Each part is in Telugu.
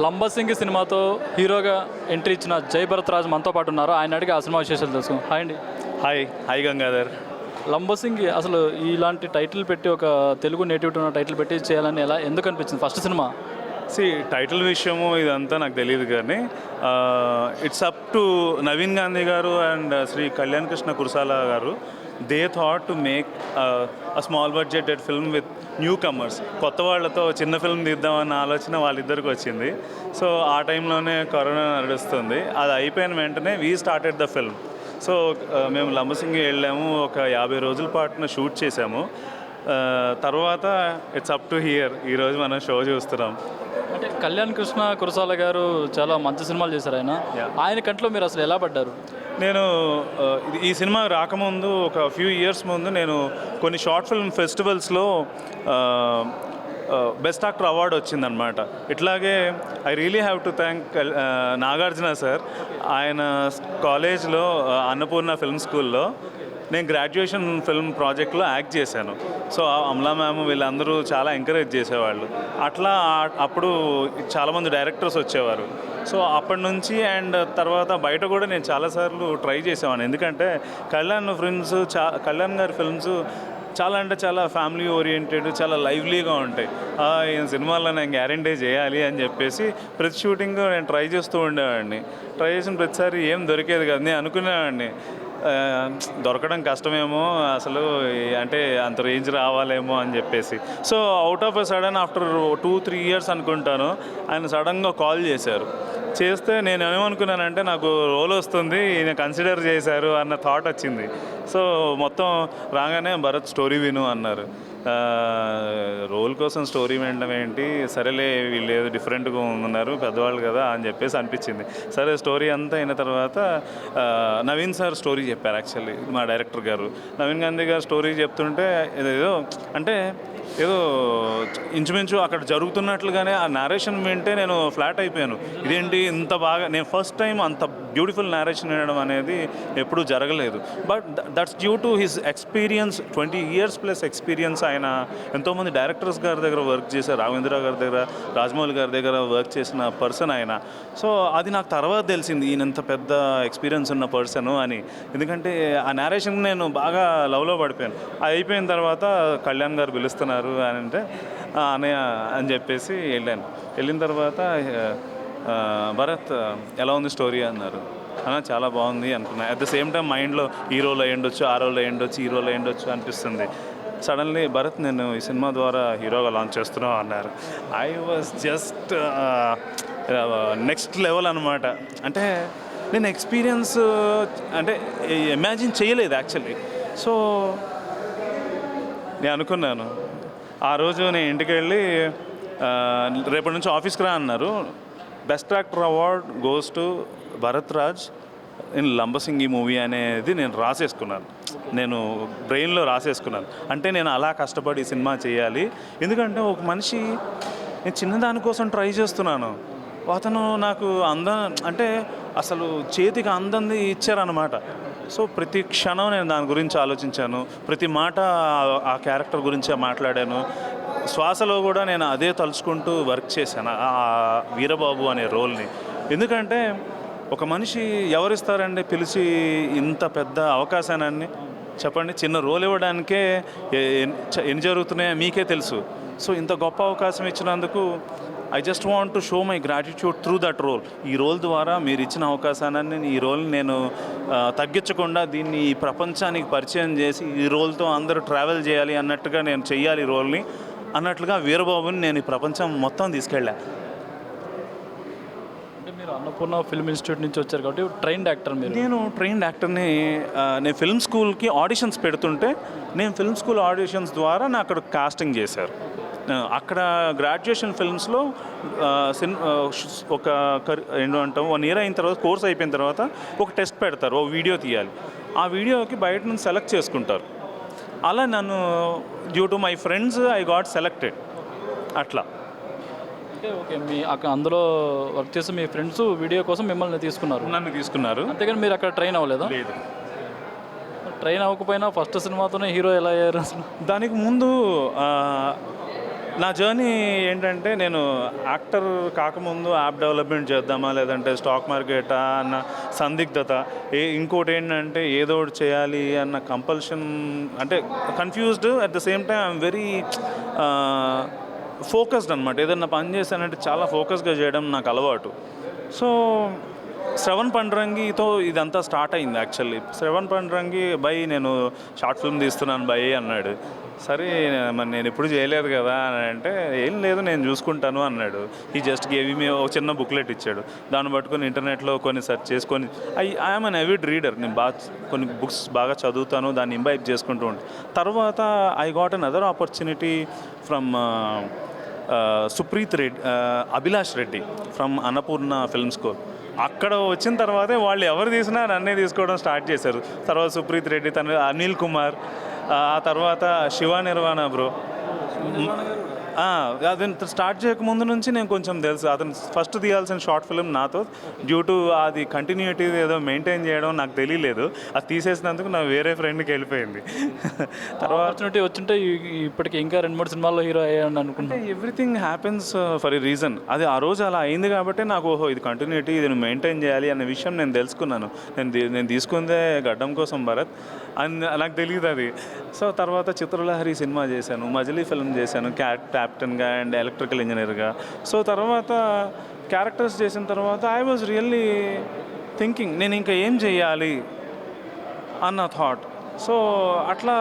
లంబసింగి సినిమాతో హీరోగా ఎంట్రీ ఇచ్చిన జై భరత్ రాజ్ మనతో పాటు ఉన్నారు. ఆయన అడిగి ఆ సినిమా విశేషాలు తెలుసు. హాయ్ అండి. హాయ్ గంగాధర్. లంబసింగి అసలు ఇలాంటి టైటిల్ పెట్టి ఒక తెలుగు నేటివిటీ ఉన్న టైటిల్ పెట్టి చేయాలని ఎందుకు అనిపించింది ఫస్ట్ సినిమా? టైటిల్ విషయము ఇదంతా నాకు తెలియదు, కానీ it's up to Naveen Gandhi గారు అండ్ శ్రీ కళ్యాణ్ కృష్ణ కురసాల గారు. They thought to make a small budgeted film with new comers, కొత్త వాళ్ళతో చిన్న ఫిల్మ్ తీద్దామన్న ఆలోచన వాళ్ళిద్దరికి వచ్చింది. సో ఆ టైంలోనే కరోనా నడుస్తుంది. అది అయిపోయిన వెంటనే we started the film. So మేము లంబసింగి వెళ్ళాము, ఒక 50 రోజుల పాటున షూట్ చేసాము. తర్వాత ఇట్స్ అప్ టు హియర్, ఈరోజు మనం షో చూస్తున్నాం. అంటే కళ్యాణ్ కృష్ణ కురసాల గారు చాలా మంచి సినిమాలు చేశారు. ఆయన కంట్లో మీరు అసలు ఎలా పడ్డారు? నేను ఈ సినిమా రాకముందు ఒక ఫ్యూ ఇయర్స్ ముందు నేను కొన్ని షార్ట్ ఫిల్మ్ ఫెస్టివల్స్లో బెస్ట్ యాక్టర్ అవార్డు వచ్చిందనమాట. ఇట్లాగే I really have to thank Nagarjuna sir. ఆయన కాలేజ్లో అన్నపూర్ణ ఫిల్మ్ స్కూల్లో నేను గ్రాడ్యుయేషన్ ఫిల్మ్ ప్రాజెక్ట్లో యాక్ట్ చేశాను. సో అమలా మ్యామ్ వీళ్ళందరూ చాలా ఎంకరేజ్ చేసేవాళ్ళు. అట్లా అప్పుడు చాలామంది డైరెక్టర్స్ వచ్చేవారు. సో అప్పటి నుంచి అండ్ తర్వాత బయట కూడా నేను చాలాసార్లు ట్రై చేసేవాను. ఎందుకంటే కళ్యాణ్ గారి ఫిల్మ్స్ చాలా అంటే చాలా ఫ్యామిలీ ఓరియంటెడ్, చాలా లైవ్లీగా ఉంటాయి. ఈ సినిమాల్లో నేను గ్యారంటీ చేయాలి అని చెప్పేసి ప్రతి షూటింగ్ నేను ట్రై చేస్తూ ఉండేవాడిని. ట్రై చేసిన ప్రతిసారి ఏం దొరికేది కాదు. నేను అనుకునేవాడిని దొరకడం కష్టమేమో, అసలు అంటే అంత రేంజ్ రావాలేమో అని చెప్పేసి. So out of a sudden after 2-3 years అనుకుంటాను, ఆయన సడన్గా కాల్ చేస్తే నేను ఏమనుకున్నానంటే నాకు రోల్ వస్తుంది, ఈయన కన్సిడర్ చేశారు అన్న థాట్ వచ్చింది. సో మొత్తం రాగానే భరత్ స్టోరీ విను అన్నారు. రోల్ కోసం స్టోరీ వినడం ఏంటి, సరేలే వీళ్ళు ఏదో డిఫరెంట్గా ఉన్నారు పెద్దవాళ్ళు కదా అని చెప్పేసి అనిపించింది. సరే స్టోరీ అంతా అయిన తర్వాత నవీన్ సార్ స్టోరీ చెప్పారు. యాక్చువల్లీ మా డైరెక్టర్ గారు నవీన్ గాంధీ గారు స్టోరీ చెప్తుంటే ఏదో అంటే ఏదో ఇంచుమించు అక్కడ జరుగుతున్నట్లుగానే ఆ నేరేషన్ వింటే నేను ఫ్లాట్ అయిపోయాను. ఇదేంటి ఇంత బాగా, నేను ఫస్ట్ టైం అంత బ్యూటిఫుల్ నేరేషన్ వినడం అనేది ఎప్పుడూ జరగలేదు. But that's due to his experience, 20 years plus experience. ఆయన ఎంతోమంది డైరెక్టర్స్ గారి దగ్గర వర్క్ చేశారు, రాఘవేంద్ర గారి దగ్గర, రాజమౌళి గారి దగ్గర వర్క్ చేసిన పర్సన్ ఆయన. సో అది నాకు తర్వాత తెలిసింది, ఈయన ఎంత పెద్ద ఎక్స్పీరియన్స్ ఉన్న పర్సన్ అని. ఎందుకంటే ఆ నేరేషన్ నేను బాగా లవ్లో పడిపోయాను. అది అయిపోయిన తర్వాత కళ్యాణ్ గారు పిలుస్తున్నారు అని అంటే అన్నయ్య అని చెప్పేసి వెళ్ళిన తర్వాత భరత్ ఎలా ఉంది స్టోరీ అన్నారు. చాలా బాగుంది అనుకున్నా. అట్ ద సేమ్ టైం మైండ్లో ఈ రోల్ అయ్యుండొచ్చు, ఆ రోల్ అయ్యుండొచ్చు, ఈ రోల్ అయ్యుండొచ్చు అనిపిస్తుంది. సడన్లీ భరత్ నేను ఈ సినిమా ద్వారా హీరోగా లాంచ్ చేస్తున్నావు అన్నారు. I was just next level అనమాట. అంటే నేను ఎక్స్పీరియన్స్ అంటే ఇమాజిన్ చేయలేదు యాక్చువల్లీ. సో నేను అనుకున్నాను ఆ రోజు, నేను ఇంటికి వెళ్ళి రేపటి నుంచి ఆఫీస్కి రా అన్నారు. Best actor award goes to Bharat Raj in Lambasingi movie అనేది నేను రాసేసుకున్నాను. నేను బ్రెయిన్లో రాసేసుకున్నాను. అంటే నేను అలా కష్టపడి సినిమా చేయాలి. ఎందుకంటే ఒక మనిషి, నేను చిన్నదానికోసం ట్రై చేస్తున్నాను, అతను నాకు అంటే అసలు చేతికి అందంది ఇచ్చారనమాట. సో ప్రతి క్షణం నేను దాని గురించి ఆలోచించాను, ప్రతి మాట ఆ క్యారెక్టర్ గురించే మాట్లాడాను. శ్వాసలో కూడా నేను అదే తలుచుకుంటూ వర్క్ చేశాను ఆ వీరబాబు అనే రోల్ని. ఎందుకంటే ఒక మనిషి ఎవరిస్తారండి పిలిచి ఇంత పెద్ద అవకాశాన్ని? చెప్పండి, చిన్న రోల్ ఇవ్వడానికే ఎన్ని జరుగుతున్నాయో మీకే తెలుసు. సో ఇంత గొప్ప అవకాశం ఇచ్చినందుకు I just want to show my gratitude through that role. ఈ రోల్ ద్వారా మీరు ఇచ్చిన అవకాశాన్ని, ఈ రోల్ని నేను తగ్గించకుండా దీన్ని ఈ ప్రపంచానికి పరిచయం చేసి ఈ రోల్తో అందరూ ట్రావెల్ చేయాలి అన్నట్టుగా నేను చెయ్యాలి ఈ రోల్ని అన్నట్లుగా వీరబాబుని నేను ఈ ప్రపంచం మొత్తం తీసుకెళ్ళా. అంటే మీరు అన్నపూర్ణ ఫిల్మ్ ఇన్స్టిట్యూట్ నుంచి వచ్చారు కాబట్టి ట్రైన్డ్ యాక్టర్ మీరు. నేను ట్రైన్డ్ యాక్టర్ని. నేను ఫిల్మ్ స్కూల్కి ఆడిషన్స్ పెడుతుంటే నేను ఫిల్మ్ స్కూల్ ఆడిషన్స్ ద్వారా నా అక్కడ కాస్టింగ్ చేశారు. అక్కడ గ్రాడ్యుయేషన్ ఫిల్మ్స్లో ఒక ఏంటంటాం 1 year అయిన తర్వాత, కోర్స్ అయిపోయిన తర్వాత ఒక టెస్ట్ పెడతారు, ఒక వీడియో తీయాలి. ఆ వీడియోకి బయట నుంచి సెలెక్ట్ చేసుకుంటారు. అలా నన్ను due to my friends I got selected. అట్లా అంటే ఓకే, మీ అక్కడ అందులో వర్క్ చేసి మీ ఫ్రెండ్స్ వీడియో కోసం మిమ్మల్ని నన్ను తీసుకున్నారు. అంతేగాని మీరు అక్కడ ట్రైన్ అవ్వలేదా? లేదు. ట్రైన్ అవ్వకపోయినా ఫస్ట్ సినిమాతోనే హీరో ఎలా అయ్యారు అసలు? దానికి ముందు నా జర్నీ ఏంటంటే నేను యాక్టర్ కాకముందు యాప్ డెవలప్మెంట్ చేద్దామా లేదంటే స్టాక్ మార్కెటా అన్న సందిగ్ధత, ఇంకోటి ఏంటంటే ఏదో ఒకటి చేయాలి అన్న కంపల్షన్, అంటే confused at the same time I'm very focused అనమాట. ఏదన్నా పని చేశానంటే చాలా ఫోకస్గా చేయడం నాకు అలవాటు. సో శ్రవణ్ పండ్రంగితో ఇదంతా స్టార్ట్ అయింది యాక్చువల్లీ. శ్రవణ్ పండ్రంగి బై నేను షార్ట్ ఫిల్మ్ తీస్తున్నాను బై అన్నాడు. సరే మరి నేను ఎప్పుడు చేయలేదు కదా అని అంటే, ఏం లేదు నేను చూసుకుంటాను అన్నాడు. ఈ జస్ట్ గేవి మీ ఒక చిన్న బుక్లెట్ ఇచ్చాడు. దాన్ని పట్టుకొని ఇంటర్నెట్లో కొన్ని సెర్చ్ చేసుకొని ఐఎమ్ అన్ ఎవిడ్ రీడర్, నేను కొన్ని బుక్స్ బాగా చదువుతాను, దాన్ని ఇంబైబ్ చేసుకుంటూ ఉంటాను. తర్వాత I got another opportunity from Supreeth Reddy, Abhilash Reddy from Annapurna film school. అక్కడ వచ్చిన తర్వాతే వాళ్ళు ఎవరు తీసినా నన్నే తీసుకోవడం స్టార్ట్ చేశారు. తర్వాత సుప్రీత్ రెడ్డి, తను అనిల్ కుమార్, ఆ తర్వాత శివ నిర్వాణ బ్రో. అతను స్టార్ట్ చేయకముందు నుంచి నేను కొంచెం తెలుసు. అతను ఫస్ట్ తీయాల్సిన షార్ట్ ఫిల్మ్ నాతో, డ్యూ టు అది కంటిన్యూటీ ఏదో మెయింటైన్ చేయడం నాకు తెలియలేదు. అది తీసేసినందుకు నా వేరే ఫ్రెండ్కి వెళ్ళిపోయింది. తర్వాత వచ్చింటే ఇప్పటికి ఇంకా 2-3 సినిమాల్లో హీరో అయ్యాను అనుకుంటే. Everything happens for a reason. అది ఆ రోజు అలా అయింది కాబట్టి నాకు ఓహో ఇది కంటిన్యూటీ, ఇది మెయింటైన్ చేయాలి అనే విషయం నేను తెలుసుకున్నాను. నేను తీసుకుందే గడ్డం కోసం భరత్ అని నాకు తెలియదు అది. సో తర్వాత చిత్రలహరి సినిమా చేశాను, మజిలీ ఫిల్మ్ చేశాను క్యాప్టెన్గా అండ్ ఎలక్ట్రికల్ ఇంజనీర్గా. సో తర్వాత క్యారెక్టర్స్ చేసిన తర్వాత ఐ వాజ్ రియల్లీ థింకింగ్ నేను ఇంకా ఏం చేయాలి అన్న థాట్. సో అట్లా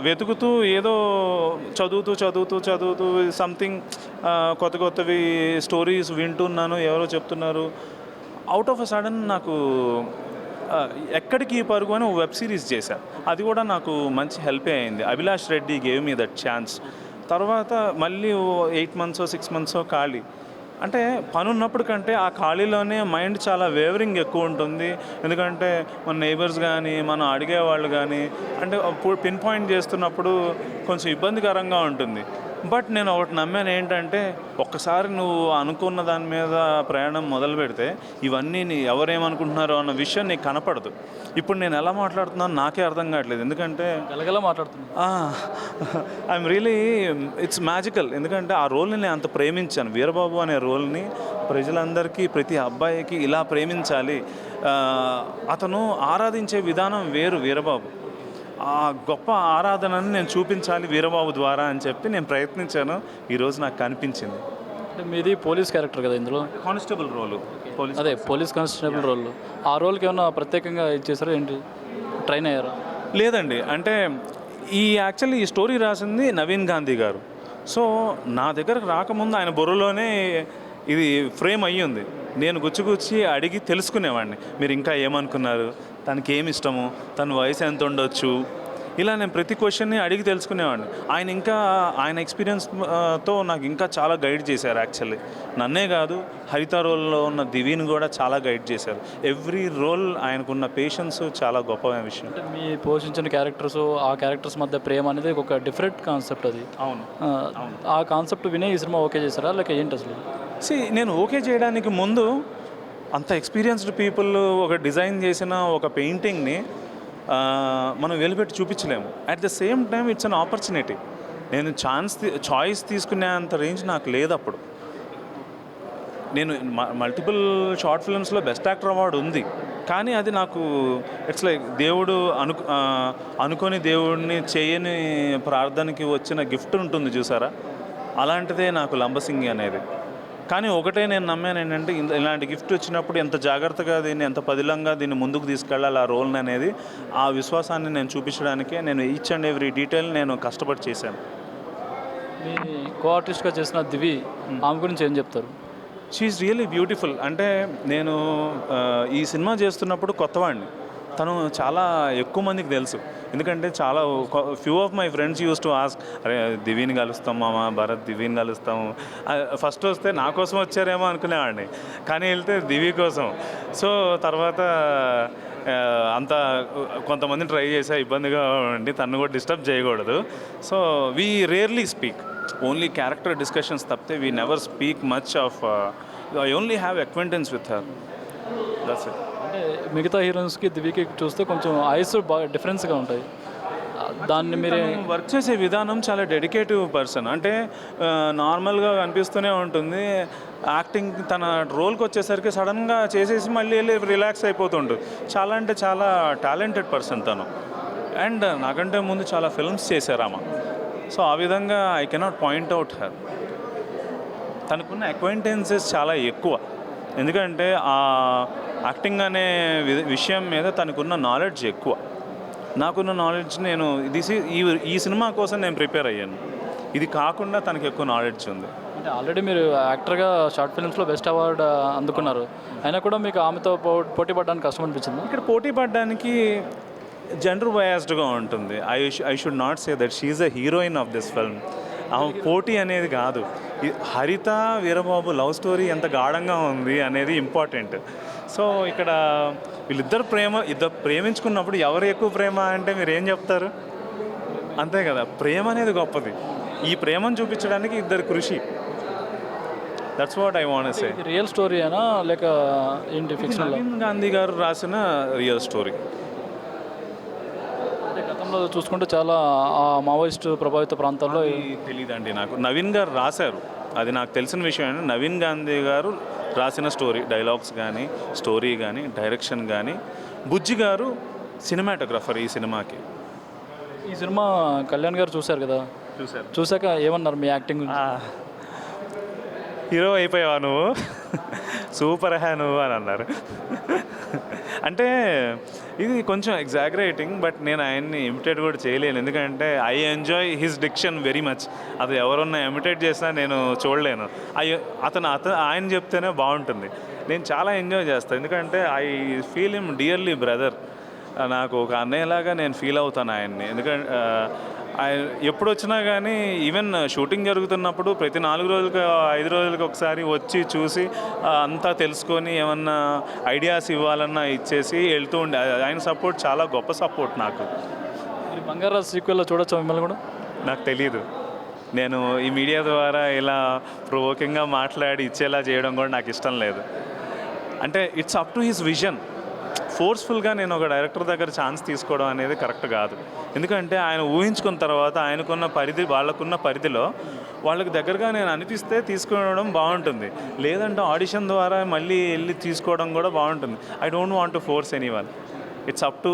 వెతుకుతూ ఏదో చదువుతూ సంథింగ్ కొత్తవి స్టోరీస్ వింటున్నాను, ఎవరో చెప్తున్నారు. అవుట్ ఆఫ్ అ సడన్ నాకు ఎక్కడికి పరుగు అని వెబ్ సిరీస్ చేశాను. అది కూడా నాకు మంచి హెల్ప్ అయింది. Abhilash Reddy gave me that chance. తర్వాత మళ్ళీ 8 months 6 months ఖాళీ. అంటే పని ఉన్నప్పుడు కంటే ఆ ఖాళీలోనే మైండ్ చాలా వేవరింగ్ ఎక్కువ ఉంటుంది. ఎందుకంటే మన నైబర్స్ కానీ మనం అడిగేవాళ్ళు కానీ అంటే పిన్ పాయింట్ చేస్తున్నప్పుడు కొంచెం ఇబ్బందికరంగా ఉంటుంది. బట్ నేను ఒకటి నమ్మాను, ఏంటంటే ఒక్కసారి నువ్వు అనుకున్న దాని మీద ప్రయాణం మొదలు పెడితే ఇవన్నీ ఎవరేమనుకుంటున్నారో అన్న విషయం నీకు కనపడదు. ఇప్పుడు నేను ఎలా మాట్లాడుతున్నాను నాకే అర్థం కావట్లేదు, ఎందుకంటే గలగలా మాట్లాడుతున్నాను. I'm really it's magical. ఎందుకంటే ఆ రోల్ని నేను అంత ప్రేమించాను. వీరబాబు అనే రోల్ని ప్రజలందరికీ, ప్రతి అబ్బాయికి ఇలా ప్రేమించాలి. అతను ఆరాధించే విధానం వేరు. వీరబాబు ఆ గొప్ప ఆరాధనని నేను చూపించాలి వీరబాబు ద్వారా అని చెప్పి నేను ప్రయత్నించాను. ఈరోజు నాకు కనిపించింది. అంటే మీది పోలీస్ క్యారెక్టర్ కదా, ఇందులో constable role. Police constable role. ఆ రోల్కి ఏమైనా ప్రత్యేకంగా ఇచ్చేసారా ఏంటి, ట్రైన్ అయ్యారా? లేదండి, అంటే యాక్చువల్లీ ఈ స్టోరీ రాసింది నవీన్ గాంధీ గారు. సో నా దగ్గరకు రాకముందు ఆయన బుర్రలోనే ఇది ఫ్రేమ్ అయ్యి ఉంది. నేను గుచ్చి అడిగి తెలుసుకునేవాడిని, మీరు ఇంకా ఏమనుకున్నారు, తనకి ఏమి ఇష్టము, తన వయసు ఎంత ఉండొచ్చు, ఇలా నేను ప్రతి క్వశ్చన్ని అడిగి తెలుసుకునేవాడిని. ఆయన ఎక్స్పీరియన్స్తో నాకు ఇంకా చాలా గైడ్ చేశారు. యాక్చువల్లీ నన్నే కాదు, హరిత రోల్లో ఉన్న దివిని కూడా చాలా గైడ్ చేశారు. ఎవ్రీ రోల్ ఆయనకున్న పేషెన్స్ చాలా గొప్ప విషయం. అంటే మీ పోషించిన క్యారెక్టర్స్, ఆ క్యారెక్టర్స్ మధ్య ప్రేమ అనేది ఒక డిఫరెంట్ కాన్సెప్ట్ అది. అవును. ఆ కాన్సెప్ట్ వినే ఈ సినిమా ఓకే చేశారా లేక ఏంటి అసలు? నేను ఓకే చేయడానికి ముందు అంత ఎక్స్పీరియన్స్డ్ పీపుల్ ఒక డిజైన్ చేసిన ఒక పెయింటింగ్ని మనం వెలిపెట్టి చూపించలేము. At the same time it's an opportunity. నేను చాయిస్ తీసుకునే అంత రేంజ్ నాకు లేదు అప్పుడు. నేను మల్టిపుల్ షార్ట్ ఫిల్మ్స్లో బెస్ట్ యాక్టర్ అవార్డు ఉంది, కానీ అది నాకు ఇట్స్ లైక్ దేవుడు అనుకొని దేవుడిని చేయని ప్రార్థనకి వచ్చిన గిఫ్ట్ ఉంటుంది చూసారా, అలాంటిదే నాకు లంబసింగి అనేది. కానీ ఒకటే నేను నమ్మాను, ఏంటంటే ఇలాంటి గిఫ్ట్ వచ్చినప్పుడు ఎంత జాగ్రత్తగా దీన్ని, ఎంత పదిలంగా దీన్ని ముందుకు తీసుకెళ్ళాలి ఆ రోల్ని అనేది, ఆ విశ్వాసాన్ని నేను చూపించడానికే నేను ఈచ్ అండ్ ఎవ్రీ డీటెయిల్ నేను కష్టపడి చేశాను. మీ కో ఆర్టిస్ట్గా చేసిన దివి, ఆమె గురించి ఏం చెప్తారు? She's really beautiful. అంటే నేను ఈ సినిమా చేస్తున్నప్పుడు కొత్తవాడిని, తను చాలా ఎక్కువ మందికి తెలుసు. ఎందుకంటే చాలా few of my friends use to ask, అరే దివిని కలుస్తాం మామ, భరత్ దివిని కలుస్తాము. ఫస్ట్ వస్తే నా కోసం వచ్చారేమో అనుకునేవాడిని, కానీ వెళ్తే దివి కోసం. సో తర్వాత అంతా కొంతమంది ట్రై చేసా, ఇబ్బందిగా ఉండి తను కూడా డిస్టర్బ్ చేయకూడదు. So we rarely speak, only character discussions తప్పితే we never speak much of, I only have acquaintance with her, that's it. అంటే మిగతా హీరోయిన్స్కి దివికి చూస్తే కొంచెం ఐస్ బాగా డిఫరెన్స్గా ఉంటాయి. దాన్ని మీరే వర్క్ చేసే విధానం చాలా డెడికేటివ్ పర్సన్. అంటే నార్మల్గా కనిపిస్తూనే ఉంటుంది, యాక్టింగ్ తన రోల్కి వచ్చేసరికి సడన్గా చేసేసి మళ్ళీ వెళ్ళి రిలాక్స్ అయిపోతుంటుంది. చాలా అంటే చాలా టాలెంటెడ్ పర్సన్ తను. అండ్ నాకంటే ముందు చాలా ఫిల్మ్స్ చేశారు ఆమె. సో ఆ విధంగా I cannot point out her. తనకున్న అక్వైంటెన్సెస్ చాలా ఎక్కువ, ఎందుకంటే ఆ యాక్టింగ్ అనే విషయం మీద తనకున్న నాలెడ్జ్ ఎక్కువ. నాకున్న నాలెడ్జ్ నేను ఈ సినిమా కోసం నేను ప్రిపేర్ అయ్యాను. ఇది కాకుండా తనకి ఎక్కువ నాలెడ్జ్ ఉంది. అంటే ఆల్రెడీ మీరు యాక్టర్గా షార్ట్ ఫిల్మ్స్లో బెస్ట్ అవార్డు అందుకున్నారు, అయినా కూడా మీకు ఆమెతో పోటీ పడడానికి కష్టం అనిపించింది? ఇక్కడ పోటీ పడడానికి జెండర్ బయాస్డ్గా ఉంటుంది. I should not say that she's a heroine of this film. ఆమె పోటీ అనేది కాదు. హరిత వీరబాబు లవ్ స్టోరీ ఎంత గాఢంగా ఉంది అనేది ఇంపార్టెంట్. సో ఇక్కడ వీళ్ళిద్దరు ప్రేమించుకున్నప్పుడు ఎవరు ఎక్కువ ప్రేమ అంటే మీరు ఏం చెప్తారు? అంతే కదా, ప్రేమ అనేది గొప్పది. ఈ ప్రేమను చూపించడానికి ఇద్దరు కృషి. That's what I want say. Real story అయినా లేక ఏంటి ఫిక్షనల్? నవీన్ గాంధీ గారు రాసిన రియల్ స్టోరీ. అంటే గతంలో చూసుకుంటే చాలా మావోయిస్ట్ ప్రభావిత ప్రాంతాల్లో తెలియదండి నాకు. నవీన్ గారు రాశారు, అది నాకు తెలిసిన విషయం. అంటే నవీన్ గాంధీ గారు రాసిన స్టోరీ, డైలాగ్స్ కానీ స్టోరీ కానీ డైరెక్షన్ కానీ. బుజ్జి గారు సినిమాటోగ్రఫర్ ఈ సినిమాకి. ఈ సినిమా కళ్యాణ్ గారు చూశారు కదా, చూశాక ఏమన్నారు మీ యాక్టింగ్ గురించి? హీరో అయిపోయావా నువ్వు, సూపర్ హ్యా నువ్వు అని అన్నారు. అంటే ఇది కొంచెం ఎగ్జాగరేటింగ్, బట్ నేను ఆయన్ని ఇమిటేట్ కూడా చేయలేను, ఎందుకంటే I enjoy his diction very much. అది ఎవరన్నా ఇమిటేట్ చేసినా నేను చూడలేను. ఆయన చెప్తేనే బాగుంటుంది. నేను చాలా ఎంజాయ్ చేస్తాను, ఎందుకంటే I feel him dearly brother. నాకు ఒక అన్నయ్యలాగా నేను ఫీల్ అవుతాను ఆయన్ని. ఎందుకంటే ఆయన ఎప్పుడు వచ్చినా కానీ, ఈవెన్ షూటింగ్ జరుగుతున్నప్పుడు ప్రతి 4 రోజులకి 5 రోజులకి ఒకసారి వచ్చి చూసి అంతా తెలుసుకొని ఏమన్నా ఐడియాస్ ఇవ్వాలన్నా ఇచ్చేసి వెళ్తూ ఉండే. ఆయన సపోర్ట్ చాలా గొప్ప సపోర్ట్ నాకు. బంగారాజు సీక్వెల్లో చూడొచ్చా మిమ్మల్ని కూడా? నాకు తెలీదు. నేను ఈ మీడియా ద్వారా ఇలా ప్రొవోకింగ్గా మాట్లాడి ఇచ్చేలా చేయడం కూడా నాకు ఇష్టం లేదు. అంటే it's up to his vision. ఫోర్స్ఫుల్గా నేను ఒక డైరెక్టర్ దగ్గర ఛాన్స్ తీసుకోవడం అనేది కరెక్ట్ కాదు. ఎందుకంటే ఆయన ఊహించుకున్న తర్వాత ఆయనకున్న వాళ్ళకున్న పరిధిలో వాళ్ళకి దగ్గరగా నేను అనిపిస్తే తీసుకోవడం బాగుంటుంది. లేదంటే ఆడిషన్ ద్వారా మళ్ళీ వెళ్ళి తీసుకోవడం కూడా బాగుంటుంది. I don't want to force anyone. It's up to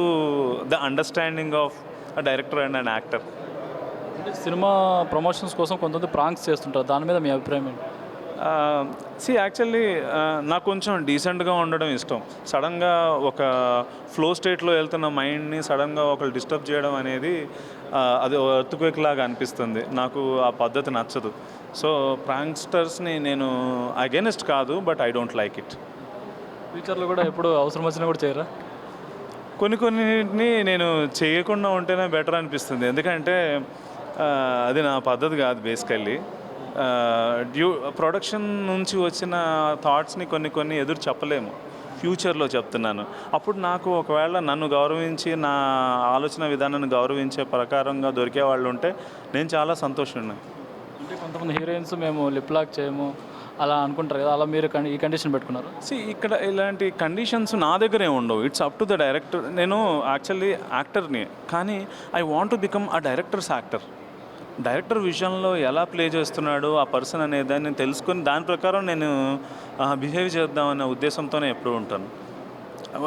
the understanding of a director and an actor. Cinema promotions కోసం కొంతమంది ప్రాంక్స్ చేస్తుంటారు, దాని మీద మీ అభిప్రాయం ఏంటి? యాక్చువల్లీ నాకు కొంచెం డీసెంట్గా ఉండడం ఇష్టం. సడన్గా ఒక ఫ్లో స్టేట్లో వెళ్తున్న మైండ్ని సడన్గా ఒకరు డిస్టర్బ్ చేయడం అనేది అది ఎర్త్క్వేక్ లాగా అనిపిస్తుంది. నాకు ఆ పద్ధతి నచ్చదు. సో ప్రాంక్స్టర్స్ని నేను అగైనెస్ట్ కాదు, but I don't like it. ఫ్యూచర్లో కూడా ఎప్పుడు అవసరం వచ్చినా కూడా చేయరా? కొన్నిటిని నేను చేయకుండా ఉంటేనే బెటర్ అనిపిస్తుంది, ఎందుకంటే అది నా పద్ధతి కాదు బేసికల్లీ. ప్రొడక్షన్ నుంచి వచ్చిన థాట్స్ని కొన్ని ఎదురు చెప్పలేము, ఫ్యూచర్లో చెప్తున్నాను. అప్పుడు నాకు ఒకవేళ నన్ను గౌరవించి నా ఆలోచన విధానాన్ని గౌరవించే ప్రకారంగా దొరికే వాళ్ళు ఉంటే నేను చాలా సంతోషంగా. అంటే కొంతమంది హీరోయిన్స్ మేము లిప్ లాక్ చేయము అలా అనుకుంటారు కదా, అలా మీరు ఈ కండిషన్ పెట్టుకున్నారు? ఇక్కడ ఇలాంటి కండిషన్స్ నా దగ్గరే ఉండవు. It's up to the director. నేను యాక్చువల్లీ యాక్టర్ని, కానీ I want to become a directors actor. Director విషయంలో ఎలా ప్లే చేస్తున్నాడు ఆ పర్సన్ అనే దాన్ని తెలుసుకొని దాని ప్రకారం నేను బిహేవ్ చేద్దామనే ఉద్దేశంతోనే ఎప్పుడు ఉంటాను.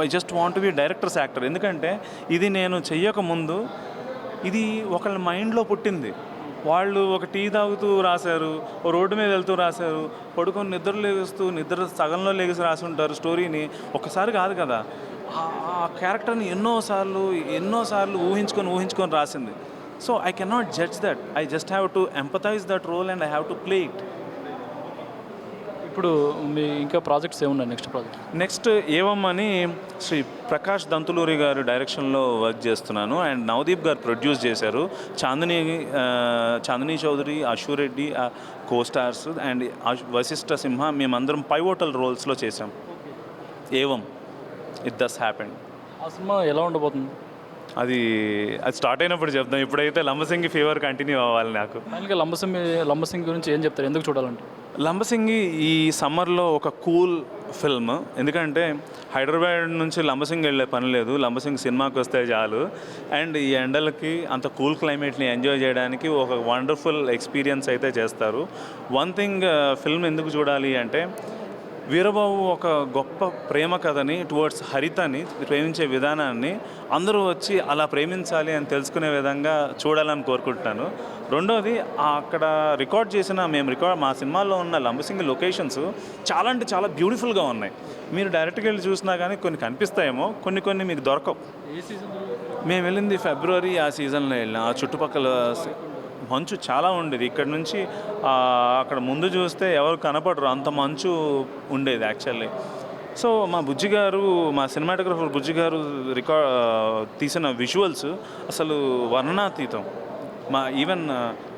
I just want to be directors actor. ఎందుకంటే ఇది నేను చెయ్యకముందు ఇది ఒకళ్ళ మైండ్లో పుట్టింది. వాళ్ళు ఒక టీ తాగుతూ రాశారు, రోడ్డు మీద వెళ్తూ రాశారు, పడుకొని నిద్ర సగంలో లేచి రాసి ఉంటారు స్టోరీని. ఒకసారి కాదు కదా, ఆ క్యారెక్టర్ని ఎన్నోసార్లు ఊహించుకొని రాసింది. So I cannot judge that. I just have to empathize that role and I have to play it. ఇప్పుడు మీ ఇంకా ప్రాజెక్ట్స్ ఏమున్నాయి? నెక్స్ట్ ఏవం అని శ్రీ ప్రకాష్ దంతులూరి గారు డైరెక్షన్లో వర్క్ చేస్తున్నాను, అండ్ నవదీప్ గారు ప్రొడ్యూస్ చేశారు. చాందిని చౌదరి, అశూ రెడ్డి కో-స్టార్స్, అండ్ వశిష్ఠ సింహ మేమందరం పైవోటల్ రోల్స్లో చేసాం. ఏవం ఇట్ దస్ హ్యాపెండ్. ఆ సినిమా ఎలా ఉండబోతుంది? అది స్టార్ట్ అయినప్పుడు చెప్తాం. ఇప్పుడైతే లంబసింగి ఫీవర్ కంటిన్యూ అవ్వాలి నాకు. ఫైనల్గా లంబసింగి గురించి ఏం చెప్తారు, ఎందుకు చూడాలంటే? లంబసింగి ఈ సమ్మర్లో ఒక కూల్ ఫిల్మ్. ఎందుకంటే హైదరాబాద్ నుంచి లంబసింగ్ వెళ్ళే పని లేదు, లంబసింగ్ సినిమాకి వస్తే చాలు. అండ్ ఈ ఎండలకి అంత కూల్ క్లైమేట్ని ఎంజాయ్ చేయడానికి ఒక వండర్ఫుల్ ఎక్స్పీరియన్స్ అయితే చేస్తారు. వన్ థింగ్ ఫిల్మ్ ఎందుకు చూడాలి అంటే, వీరబాబు ఒక గొప్ప ప్రేమ కథని టువర్డ్స్ హరితని ప్రేమించే విధానాన్ని అందరూ వచ్చి అలా ప్రేమించాలి అని తెలుసుకునే విధంగా చూడాలని కోరుకుంటున్నాను. రెండోది అక్కడ మా సినిమాలో ఉన్న లంబసింగి లొకేషన్స్ చాలా అంటే చాలా బ్యూటిఫుల్గా ఉన్నాయి. మీరు డైరెక్ట్గా వెళ్ళి చూసినా కానీ కొన్ని కనిపిస్తాయేమో, కొన్ని మీకు దొరకవు. ఏ సీజన్ మేము వెళ్ళింది ఫిబ్రవరి, ఆ సీజన్లో వెళ్ళిన ఆ చుట్టుపక్కల మంచు చాలా ఉండేది. ఇక్కడ నుంచి అక్కడ ముందు చూస్తే ఎవరు కనపడరు, అంత మంచు ఉండేది యాక్చువల్లీ. సో మా సినిమాటోగ్రఫర్ బుజ్జి గారు తీసిన విజువల్స్ అసలు వర్ణనాతీతం. ఈవెన్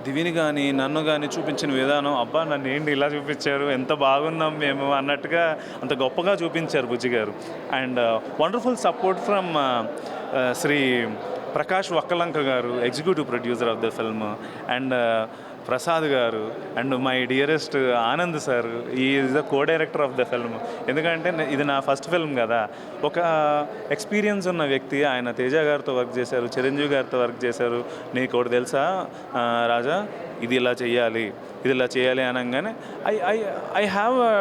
దివిని కానీ నన్ను కానీ చూపించిన విధానం, అబ్బా నన్ను ఏంటి ఇలా చూపించారు, ఎంత బాగున్నాం మేము అన్నట్టుగా అంత గొప్పగా చూపించారు బుజ్జి గారు. And wonderful support from Shri Prakash Vakkalanka గారు, executive producer of the film, and Prasad గారు, and my dearest Anand sir, is the co director of the film. ఎందుకంటే ఇది నా ఫస్ట్ ఫిల్మ్ కదా. ఒక ఎక్స్పీరియన్స్ ఉన్న వ్యక్తి, ఆయన తేజ గారితో వర్క్ చేశారు, చిరంజీవి గారితో వర్క్ చేశారు. నీకు ఒకటి తెలుసా రాజా, ఇది ఇలా చేయాలి అనగానే I have a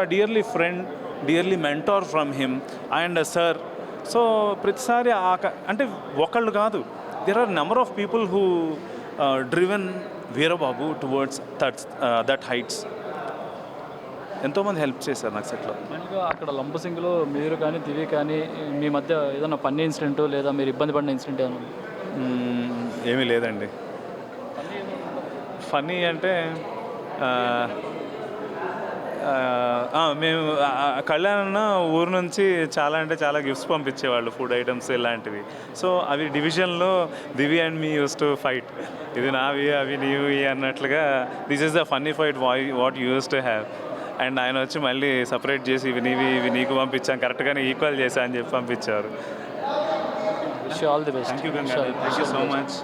dearly mentor from him and sir. So ప్రతిసారి అంటే ఒకళ్ళు కాదు, there are number of people who driven Veerababu towards that heights. ఎంతోమంది హెల్ప్ చేశారు నాకు సెట్లో. మెయిన్గా అక్కడ లంబసింగిలో మీరు కానీ దివి కానీ మీ మధ్య ఏదైనా ఫన్నీ ఇన్సిడెంట్ లేదా మీరు ఇబ్బంది పడిన ఇన్సిడెంట్ ఏమైనా? ఏమీ లేదండి. ఫన్నీ అంటే మేము కళ్యాణ ఊరు నుంచి చాలా అంటే చాలా గిఫ్ట్స్ పంపించేవాళ్ళు, ఫుడ్ ఐటమ్స్ ఇలాంటివి. సో అవి డివిజన్లో Divi and me used to fight, ఇది నావి అవి నీవి అన్నట్లుగా. This is the funny fight what used to have. And ఆయన వచ్చి మళ్ళీ సపరేట్ చేసి ఇవి నీకు పంపించాం, కరెక్ట్గానే ఈక్వల్ చేశా అని చెప్పి పంపించారు. All the best. Thank you so much.